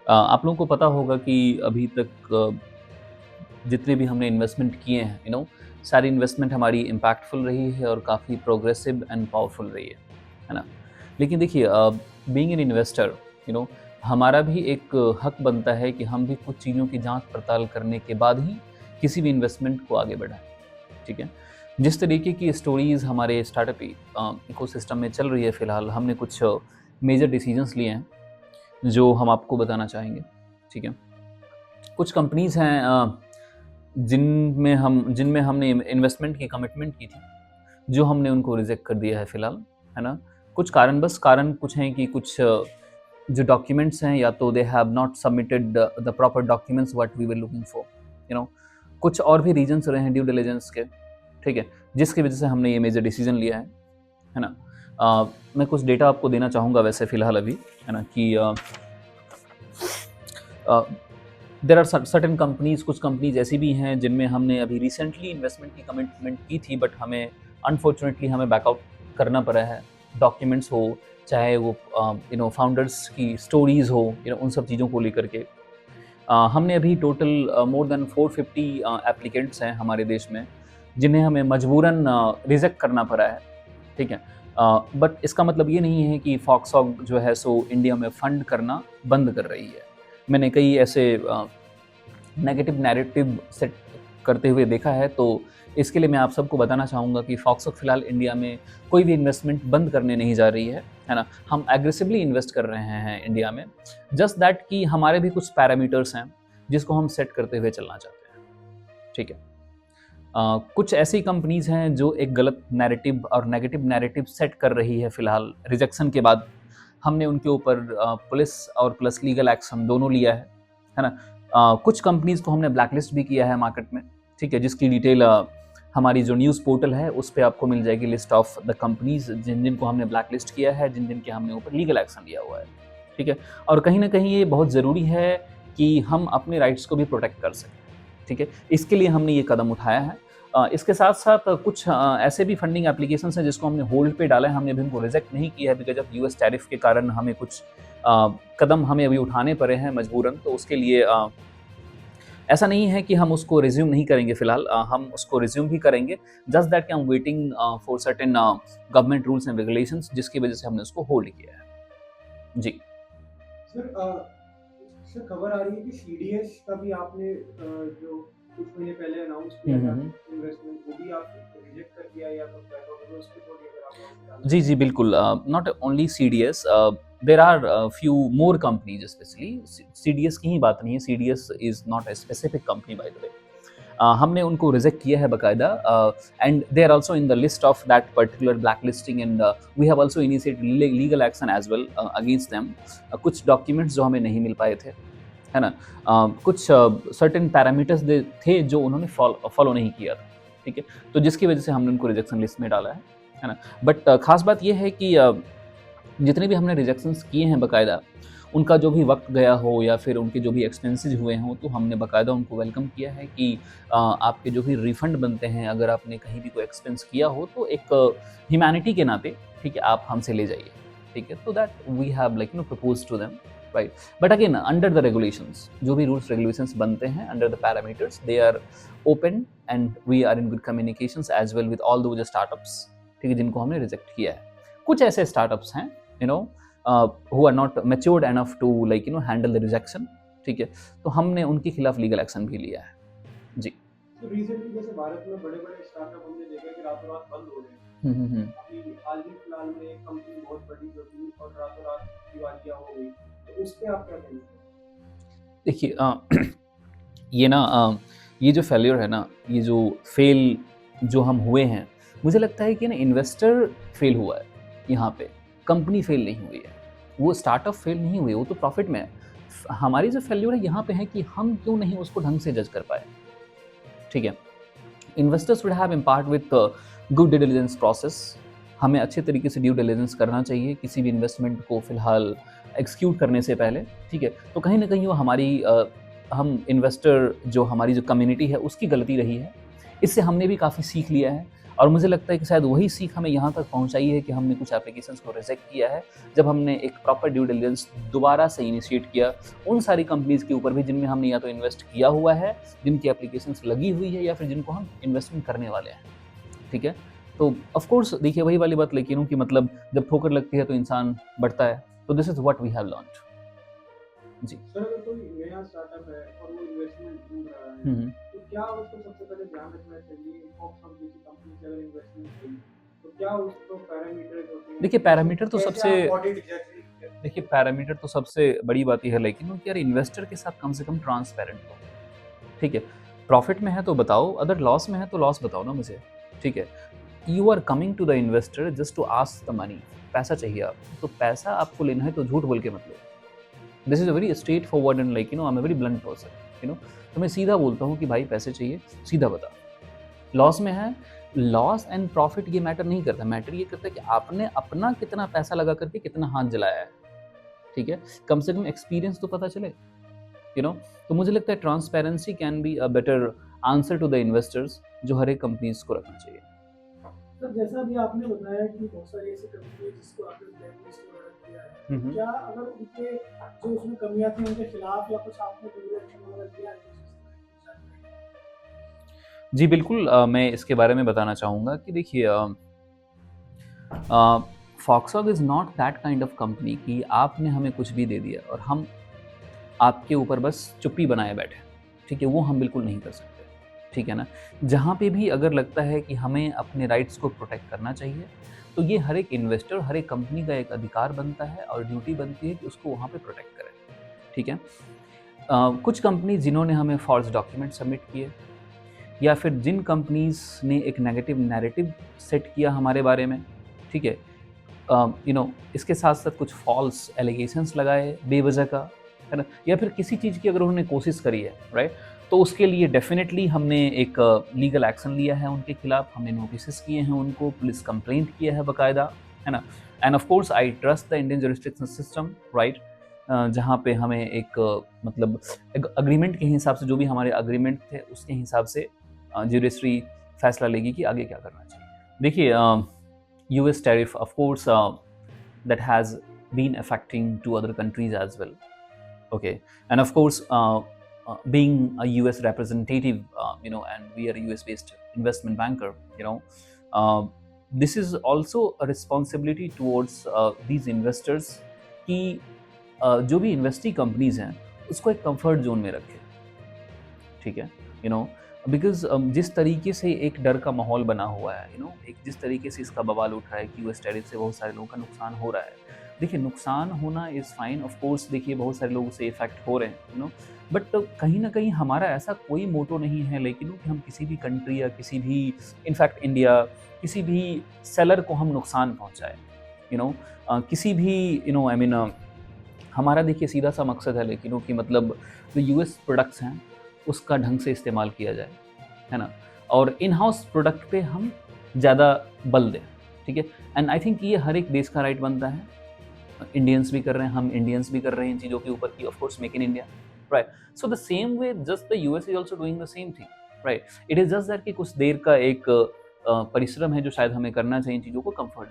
आप लोगों को पता होगा कि अभी तक जितने भी हमने इन्वेस्टमेंट किए हैं, सारी इन्वेस्टमेंट हमारी इम्पैक्टफुल रही है और काफ़ी प्रोग्रेसिव एंड पावरफुल रही है ना? लेकिन देखिए, being an investor, you know हमारा भी एक हक बनता है कि हम भी कुछ चीज़ों की जांच पड़ताल करने के बाद ही किसी भी इन्वेस्टमेंट को आगे बढ़ाएं, ठीक है? जिस तरीके की स्टोरीज़ हमारे स्टार्टअप इकोसिस्टम में चल रही है फ़िलहाल, हमने कुछ मेजर डिसीजंस लिए हैं जो हम आपको बताना चाहेंगे, ठीक है? कुछ कंपनीज़ हैं जिनमें हमने इन्वेस्टमेंट की कमिटमेंट की थी, जो हमने उनको रिजेक्ट कर दिया है फ़िलहाल, है ना? कुछ कारणवश कारण कुछ हैं कि कुछ जो डॉक्यूमेंट्स हैं, या तो they have not submitted the proper documents what we were looking for, you know कुछ और भी रीजंस रहे हैं ड्यू डिलिजेंस के, ठीक है? जिसकी वजह से हमने ये मेजर डिसीजन लिया है ना? मैं कुछ डेटा आपको देना चाहूँगा वैसे फ़िलहाल अभी, है ना? कि देयर आर सर्टेन कंपनीज़, कुछ कंपनीज़ ऐसी भी हैं जिनमें हमने अभी रिसेंटली इन्वेस्टमेंट की कमिटमेंट की थी, बट हमें अनफॉर्चुनेटली हमें बैकआउट करना पड़ा है। डॉक्यूमेंट्स हो, चाहे वो फाउंडर्स की स्टोरीज़ हो, उन सब चीज़ों को लेकर के। हमने अभी टोटल मोर देन 450 एप्लीकेंट्स हैं हमारे देश में, जिन्हें हमें मजबूरन रिजेक्ट करना पड़ा है, ठीक है? बट इसका मतलब ये नहीं है कि फॉक्सॉग जो है सो इंडिया में फंड करना बंद कर रही है। मैंने कई ऐसे नेगेटिव नैरेटिव सेट करते हुए देखा है, तो इसके लिए मैं आप सबको बताना चाहूँगा कि फॉक्सॉग फ़िलहाल इंडिया में कोई भी इन्वेस्टमेंट बंद करने नहीं जा रही है ना? हम एग्रेसिवली इन्वेस्ट कर रहे हैं इंडिया में, जस्ट दैट कि हमारे भी कुछ पैरामीटर्स हैं, जिसको हम सेट करते हुए चलना चाहते हैं, ठीक है? कुछ ऐसी कंपनीज़ हैं जो एक गलत नैरेटिव और नेगेटिव नैरेटिव सेट कर रही है फ़िलहाल रिजेक्शन के बाद। हमने उनके ऊपर पुलिस और प्लस लीगल एक्शन दोनों लिया है ना? कुछ कंपनीज़ को हमने ब्लैकलिस्ट भी किया है मार्केट में, ठीक है? जिसकी डिटेल हमारी जो न्यूज़ पोर्टल है उस पे आपको मिल जाएगी, लिस्ट ऑफ द कंपनीज़ जिनको हमने ब्लैकलिस्ट किया है, जिन के हमने ऊपर लीगल एक्शन लिया हुआ है, ठीक है? और कहीं न कहीं ये बहुत ज़रूरी है कि हम अपने राइट्स को भी प्रोटेक्ट कर सकें, ठीक है? इसके लिए हमने ये कदम उठाया है। इसके साथ-साथ कुछ ऐसे भी फंडिंग एप्लीकेशंस हैं जिसको हमने होल्ड पे डाला है, हमने अभी उनको रिजेक्ट नहीं किया है बिकॉज़ ऑफ यूएस टैरिफ के कारण हमें कुछ कदम हमें अभी उठाने पड़े हैं मजबूरन, तो उसके लिए ऐसा नहीं है कि हम उसको रिज़्यूम नहीं करेंगे फ़िलहाल, हम उसको रिज़्यूम भी करेंगे, जस्ट दैट कि I am waiting for certain government rules and regulations, जिसकी वजह से हमने उसको होल्ड किया है। जी। सर सर खबर आ रही है कि सीडीएस का भी आपने जो कुछ महीने पहले अनाउंस हुँ, किया हुँ, था हुँ। इन्वेस्टमेंट, वो भी आपने रिजेक्ट कर दिया या तो बैकआउट में उसके थोड़ी अगर आप और बताना जी, जी, चाहें? बिल्कुल। Not only CDS, there are few more companies specially. CDS की ही बात नहीं है, CDS is not a specific company by the way. हमने उनको रिजेक्ट किया है बाकायदा, and they are also in the list of that particular blacklisting, and we have also initiated legal action as well against them. कुछ documents जो हमें नहीं मिल पाए थे, है ना? कुछ सर्टेन पैरामीटर्स थे जो उन्होंने फॉलो नहीं किया था, ठीक है? तो जिसकी वजह से हमने उनको रिजेक्शन लिस्ट में डाला है ना? बट खास बात ये है कि जितने भी हमने रिजेक्शंस किए हैं बाकायदा, उनका जो भी वक़्त गया हो या फिर उनके जो भी एक्सपेंसेस हुए हों, तो हमने बाकायदा उनको वेलकम किया है कि आपके जो भी रिफंड बनते हैं, अगर आपने कहीं भी कोई एक्सपेंस किया हो, तो एक ह्यूमैनिटी के नाते, ठीक है, आप हमसे ले जाइए, ठीक है? तो that we have proposed to them, right? But again under the regulations, जो भी रूल्स रेगुलेशंस बनते हैं, under the parameters, they are open, and we are in good communications as well with all those startups, ठीक है, जिनको हमने reject किया है। कुछ ऐसे स्टार्टअप्स हैं, you know who are not matured enough to handle the rejection, ठीक है? तो हमने उनके खिलाफ लीगल एक्शन भी लिया है। जी। तो रिसेंटली जैसे भारत में बड़े-बड़े स्टार्टअप हमने देखा है कि रातों-रात बंद हो रहे हैं। हुँ, हुँ, हुँ। अभी हाल ही फिलहाल में एक कंपनी बहुत बड़ी जो थी और रातों-रात दिवालिया हो गई। तो उस पे आप क्या कहेंगे? देखिए, ये ना ये जो फेल्योर है ना, ये जो फेल जो हम हुए हैं, मुझे लगता है कि ना इन्वेस्टर फेल हुआ है यहाँ पे, कंपनी फेल नहीं हुई है। वो स्टार्टअप फेल नहीं हुई, वो तो प्रॉफिट में है। हमारी जो फेल्योर है यहाँ पे है कि हम क्यों नहीं उसको ढंग से जज कर पाए, ठीक है? Investors would have impart with good due diligence process. हमें अच्छे तरीके से ड्यू डिलिजेंस करना चाहिए किसी भी इन्वेस्टमेंट को फिलहाल एक्सिक्यूट करने से पहले, ठीक है? तो कहीं न कहीं वो हमारी हम इन्वेस्टर जो हमारी जो कम्युनिटी है उसकी गलती रही है। इससे हमने भी काफ़ी सीख लिया है। और मुझे लगता है कि शायद वही सीख हमें यहाँ तक पहुँचाई है कि हमने कुछ एप्लीकेशंस को रिजेक्ट किया है, जब हमने एक प्रॉपर ड्यू डिलिजेंस दोबारा से इनिशिएट किया उन सारी कंपनीज़ के ऊपर भी जिनमें हमने या तो इन्वेस्ट किया हुआ है, जिनकी एप्लीकेशंस लगी हुई है या फिर जिनको हम इन्वेस्टमेंट करने वाले हैं, ठीक है? तो ऑफ कोर्स देखिए वही वाली बात लेकिन हूँ कि मतलब जब ठोकर लगती है तो इंसान बढ़ता है, तो this is what we have learned. जी। सर अगर कोई नया स्टार्टअप है और वो इन्वेस्टमेंट ढूंढ रहा है, हुँ, हुँ। तो क्या उसको सबसे पहले ध्यान रखना चाहिए फॉक्स हम किसी कंपनी से अगर इन्वेस्टमेंट चाहिए, तो क्या उसको पैरामीटर्स होते हैं, देखिए पैरामीटर तो कैसे सबसे आप ऑडिट एग्जैक्टली करते हैं? देखिए पैरामीटर तो सबसे बड़ी बात ये है लेकिन कि यार इन्वेस्टर के साथ कम से कम ट्रांसपेरेंट हो, ठीक है? प्रॉफिट में है तो बताओ, अगर लॉस में है तो लॉस बताओ ना मुझे, ठीक है? You are coming to the investor just to ask the money, पैसा चाहिए आपको, तो पैसा आपको लेना है तो झूठ बोल के मत लो। This is a very straightforward and like I am a very blunt person, तो मैं सीधा बोलता हूँ कि भाई पैसे चाहिए, सीधा बता। लॉस में है, लॉस एंड प्रॉफिट ये मैटर नहीं करता, मैटर ये करता है कि आपने अपना कितना पैसा लगा करके कितना हाथ जलाया है, ठीक है? कम से कम एक्सपीरियंस तो पता चले, तो मुझे लगता है transparency can be a better answer to the investors जो हर एक कंपनीज को रखना चाहिए। सर जैसा अभी आपने बताया कि बहुत सारी ऐसी कंपनी है जिसको आपने ब्लैकलिस्ट वगैरह किया है, तो क्या अगर उनके जो उसमें कमियां थी उनके खिलाफ या कुछ आपने लीगल एक्शन वगैरह लिया है तो जी बिल्कुल, मैं इसके बारे में बताना चाहूँगा कि देखिए Foxhog is not that kind of company कि आपने हमें कुछ भी दे दिया और हम आपके ऊपर बस चुप्पी बनाए बैठे, ठीक है? वो हम बिल्कुल नहीं कर सकते, ठीक है ना? जहाँ पे भी अगर लगता है कि हमें अपने राइट्स को प्रोटेक्ट करना चाहिए, तो ये हर एक इन्वेस्टर, हर एक कंपनी का एक अधिकार बनता है और ड्यूटी बनती है कि उसको वहाँ पे प्रोटेक्ट करें, ठीक है? कुछ कंपनी जिन्होंने हमें फॉल्स डॉक्यूमेंट सबमिट किए या फिर जिन कंपनीज़ ने एक नेगेटिव नैरेटिव सेट किया हमारे बारे में, ठीक है? इसके साथ-साथ कुछ फॉल्स एलिगेशंस लगाए बेवजह का, है ना? या फिर किसी चीज़ की अगर उन्होंने कोशिश करी है, राइट? तो उसके लिए डेफ़िनेटली हमने एक लीगल एक्शन लिया है उनके खिलाफ, हमने नोटिसेस किए हैं उनको, पुलिस कंप्लेंट किया है बाकायदा, है ना? End of course I trust the Indian jurisdiction system, right? जहाँ पे हमें एक मतलब एक एग्रीमेंट के हिसाब से जो भी हमारे एग्रीमेंट थे उसके हिसाब से जुडिशरी फैसला लेगी कि आगे क्या करना चाहिए। देखिए US tariff, of course, that has been affecting to other countries as well. Okay, and of course, being a US representative, and we are a US-based investment banker, this is also a responsibility towards these investors कि जो भी investee companies हैं उसको एक comfort zone में रखें, ठीक है? बिकॉज जिस तरीके से एक डर का माहौल बना हुआ है, एक जिस तरीके से इसका बवाल उठ रहा है कि US टैरिफ से बहुत सारे लोगों का नुकसान हो रहा है। देखिए नुकसान होना इज़ फाइन, ऑफ कोर्स देखिए बहुत सारे लोगों से इफेक्ट हो रहे हैं, बट कहीं ना कहीं हमारा ऐसा कोई मोटो नहीं है लेकिन कि हम किसी भी कंट्री या किसी भी इनफैक्ट इंडिया किसी भी सेलर को हम नुकसान पहुंचाए, किसी भी हमारा देखिए सीधा सा मकसद है लेकिन कि मतलब जो US प्रोडक्ट्स हैं उसका ढंग से इस्तेमाल किया जाए, है ना? और इन हाउस प्रोडक्ट पे हम ज़्यादा बल दें, ठीक है? एंड आई थिंक ये हर एक देश का राइट बनता है, इंडियंस भी कर रहे हैं, हम इंडियंस भी कर रहे हैं इन चीज़ों के ऊपर कि of course make in India, right? So the same way just the US is also doing the same thing, right? It is just that कि कुछ देर का एक परिश्रम है जो शायद हमें करना चाहिए इन चीज़ों को कंफर्ट